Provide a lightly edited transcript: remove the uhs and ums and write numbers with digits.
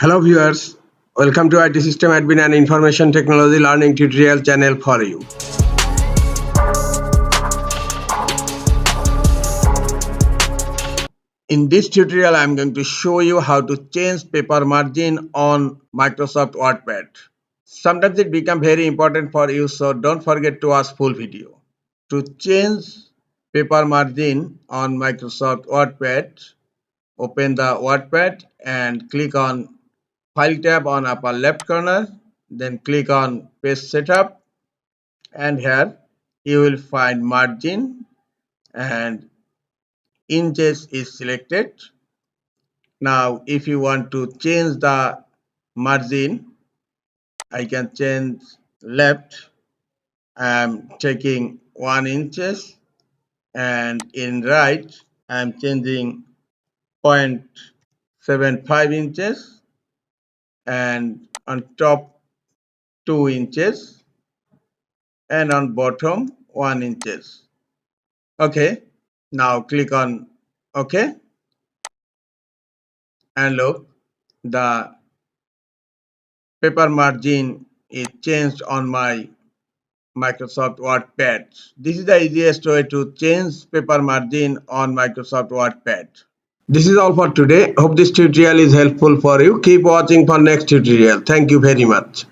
Hello viewers, welcome to IT System Admin and Information Technology Learning Tutorial channel for you. In this tutorial, I am going to show you how to change paper margin on Microsoft WordPad. Sometimes it becomes very important for you, so don't forget to watch full video. To change paper margin on Microsoft WordPad, open the WordPad and click on File tab on upper left corner, then click on Page Setup, and here you will find margin and inches is selected. Now if you want to change the margin, I can change left. I am taking 1 inches, and in right I am changing 0.75 inches, and on top 2 inches, and on bottom 1 inches. Okay, now click on OK, and look, the paper margin is changed on my Microsoft WordPad. This is the easiest way to change paper margin on Microsoft WordPad. This is all for today. Hope this tutorial is helpful for you. Keep watching for next tutorial. Thank you very much.